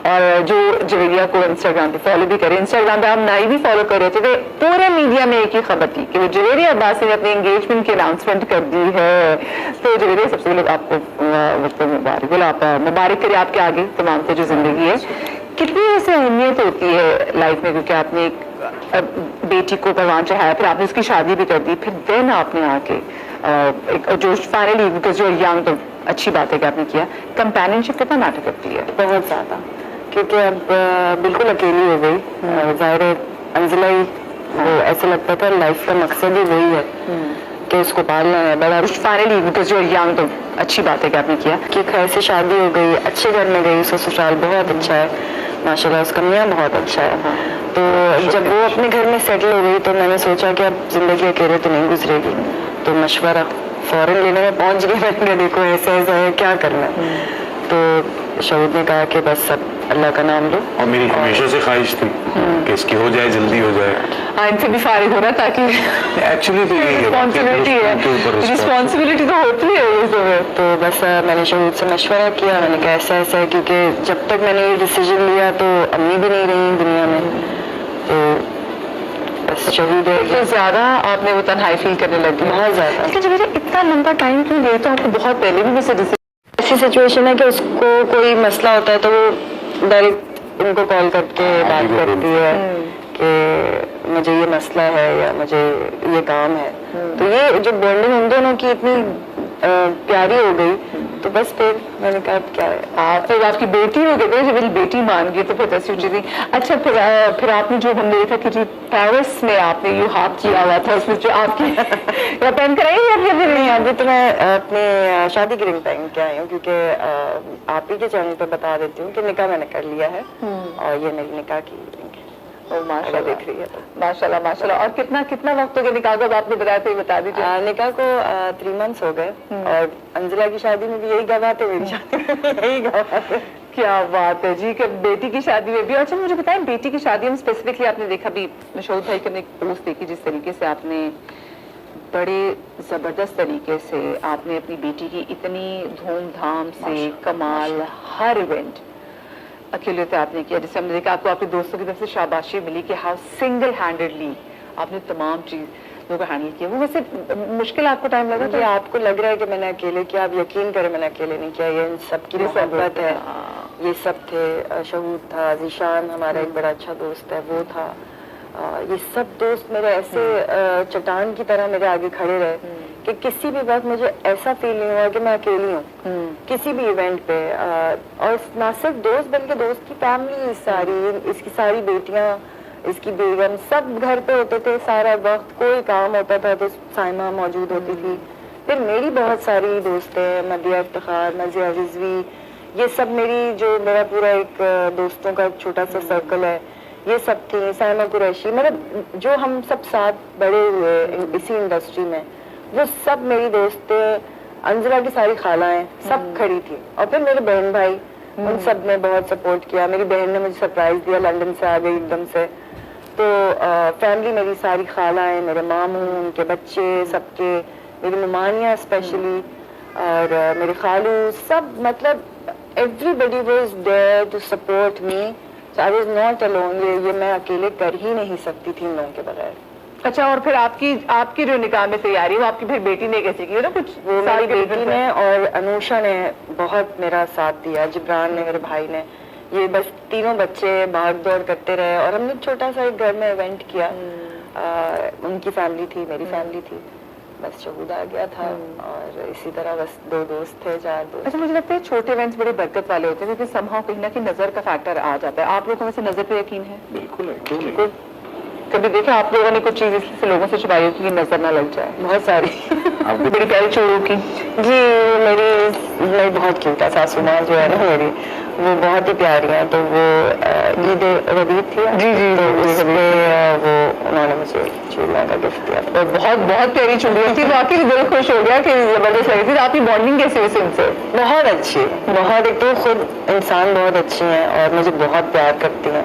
اور جو جویریہ کو انسٹاگرام پہ فالو بھی کرے, انسٹاگرام پہ آپ نائی بھی فالو کر رہے تھے, پورے میڈیا میں ایک ہی خبر تھی کہ وہ جویریہ عباسی نے اپنی انگیجمنٹ کی اناؤنسمنٹ کر دی ہے. تو جویریہ سب سے پہلے آپ کو مبارک, بولو آپ مبارک کرے آپ کے آگے تمام سے جو زندگی ہے. کتنی ایسے اہمیت ہوتی ہے لائف میں, کیونکہ آپ نے ایک بیٹی کو پروان چڑھایا, پھر آپ نے اس کی شادی بھی کر دی, پھر دین آپ نے آ کے جو فائنلی بیکاز جو ینگ تو اچھی بات ہے کہ آپ نے کیا, کمپینین شپ کتنا میٹر کرتی ہے؟ بہت زیادہ, کیونکہ اب بالکل اکیلی ہو گئی. ظاہر ہے انزلہ ہی وہ ایسا لگتا تھا لائف کا مقصد ہی وہی ہے کہ اس کو پالنا ہے بڑا. فائنلی بیکاز جو ینگ تو اچھی بات ہے کہ آپ نے کیا کہ خیر سے شادی ہو گئی, اچھے گھر میں گئی, سسرال بہت اچھا ہے ماشاءاللہ, اس کا میاں بہت اچھا ہے. تو جب وہ اپنے گھر میں سیٹل ہو گئی تو میں نے سوچا کہ اب زندگی اکیلے تو نہیں گزرے گی, تو مشورہ فوراً لینے میں پہنچ گئی. میں نے دیکھو ایسا ایسا ہے کیا کرنا ہے, تو شہود نے کہا کہ بس اب اللہ کا نام لو. اور میری ہمیشہ سے خواہش تھی کہ اس کی ہو جائے, جلدی ہو جائے. ان سے بھی فارغ ہونا تاکہ ایکچولی تو رسپانسبلٹی ہے, رسپانسبلٹی تو ہوتی ہے اس میں. تو بس میں نے شہود سے مشورہ کیا, میں نے کہا ایسا ایسا ہے, کیونکہ جب تک میں نے یہ ڈیسیجن لیا تو امی بھی نہیں رہی دنیا میں, تو بس شہود ہے. تو زیادہ آپ نے وہ تنہائی فیل کرنے لگی؟ بہت زیادہ. لیکن جب اتنا لمبا ٹائم کیوں گئی, تو آپ کو بہت پہلے بھی مجھے ایسی سچویشن ہے کہ اس کو کوئی مسئلہ ہوتا ہے تو وہ ڈائریکٹ ان کو کال کر کے بات کرتی ہے کہ مجھے یہ مسئلہ ہے یا مجھے یہ کام ہے. تو یہ جو بانڈنگ ان دونوں کی اتنی پیاری ہو گئی, تو بس پھر میں نے کہا اب کیا ہے. پھر آپ کی بیٹی ہو گئی, جب میری بیٹی مان گئی تو پھر ایسی چیزیں. اچھا پھر آپ نے جو ہم نے دیکھا کہ جو پیرس میں آپ نے یہ ہاتھ کیا ہوا تھا, اس میں جو آپ کی پہن کر آئی یا پھر نہیں؟ ابھی تو میں اپنی شادی کی رنگ پہن کے آئی ہوں, کیونکہ آپ ہی کے چینل پہ بتا دیتی ہوں کہ نکاح میں نے کر لیا ہے, اور یہ میری نکاح کی رنگ ہے. دیکھ رہی ہے ماشاء اللہ ماشاء اللہ. اور کتنا وقت ہو گیا نکاح کو, آپ نے بتایا تو بتا دیجیے. نکاح کو 3 months ہو گئے, اور انزلہ کی شادی میں بھی یہی گواہ تھے, میری شادی میں بھی یہی گواہ تھے. کیا بات ہے جی, کہ بیٹی کی شادی میں بھی. اچھا مجھے بتائیں, بیٹی کی شادی میں اسپیسیفکلی آپ نے دیکھا بھی, شہود بھائی کی ایک پوسٹ دیکھی جس طریقے سے آپ نے بڑے زبردست طریقے سے آپ نے اپنی بیٹی کی اتنی دھوم دھام سے کمال ہر ایونٹ اکیلے سے آپ نے کیا, جسے ہم نے دیکھا آپ کو آپ کے دوستوں کی طرف سے شاباشی ملی کہ ہاؤ سنگل ہینڈیڈلی آپ نے تمام چیزوں کو ہینڈل کیا. وہ ویسے مشکل آپ کو ٹائم لگا کہ آپ کو لگ رہا ہے کہ میں نے اکیلے کیا, آپ یقین کریں میں نے اکیلے نہیں کیا, یہ سب کی محبت ہے. یہ سب تھے, شہود تھا, ذیشان ہمارا ایک بڑا اچھا دوست ہے وہ تھا, یہ سب دوست میرے ایسے چٹان کی طرح میرے آگے کھڑے رہے کہ کسی بھی وقت مجھے ایسا فیل نہیں ہوا کہ میں اکیلی ہوں کسی بھی ایونٹ پہ. اور نہ صرف دوست بلکہ دوست کی فیملی ساری, اس کی ساری بیٹیاں, اس کی بیگم, سب گھر پہ ہوتے تھے سارا وقت. کوئی کام ہوتا تھا تو سائمہ موجود ہوتی تھی. پھر میری بہت ساری دوستیں, مدیہ افتخار, مزیہ رضوی, یہ سب میری جو میرا پورا ایک دوستوں کا ایک چھوٹا سا سرکل ہے, یہ سب تھی. سائمہ قریشی, مطلب جو ہم سب ساتھ بڑے ہوئے اسی انڈسٹری میں, وہ سب میری دوست. انزلہ کی ساری خالائیں سب کھڑی تھی, اور پھر میرے بہن بھائی, ان سب نے بہت سپورٹ کیا. میری بہن نے مجھے سرپرائز دیا, لندن سے آ گئی ایک دم سے. تو فیملی میری ساری خالائیں, میرے ماموں, ان کے بچے سب کے, میری ممانیاں اسپیشلی, اور میرے خالو, سب مطلب everybody was there to support me. I was not alone. یہ میں اکیلے کر ہی نہیں سکتی تھی ان لوگوں کے بغیر. اچھا, اور پھر آپ کی جو نکاح میں تیاری وہ آپ کی پھر بیٹی نے کیسے کی نا کچھ؟ وہ میری بیٹی نے اور انوشا نے بہت میرا ساتھ دیا, جبران نے, میرے بھائی نے. یہ بس تینوں بچے بھاگ دوڑ کرتے رہے, اور ہم نے چھوٹا سا ایک گھر میں ایونٹ کیا. ان کی فیملی تھی, میری فیملی تھی, بس شہود آ گیا تھا, اور اسی طرح بس 2 دوست تھے, 4 دوست. اچھا مجھے لگتا ہے چھوٹے ایونٹس بڑے برکت والے ہوتے ہیں, کیونکہ سمہاؤ کہیں نہ کہیں نظر کا فیکٹر آ جاتا ہے. آپ لوگوں کو ویسے نظر پہ یقین ہے؟ بالکل. کبھی دیکھا آپ لوگوں نے کچھ چیز اس سے لوگوں سے چھپائی ہوتی ہے کہ نظر نہ لگ جائے؟ بہت ساری. بڑی پیاری چوڑوں کی. جی میری بہت کیوٹ ہے ساسو ماں جو ہے نا میری, وہ بہت ہی پیاری ہیں. تو وہ عید ربیع تھی, جی تو اس میں وہ انہوں نے مجھے چوڑیاں کا گفٹ دیا. بہت بہت پیاری چوڑیاں تھی, واقعی دل خوش ہو گیا کہ زبردست لگی تھی. آپ کی بانڈنگ کیسی ہوئی ان سے؟ بہت اچھی, بہت. ایک تو خود انسان بہت اچھی ہیں اور مجھے بہت پیار کرتی ہیں,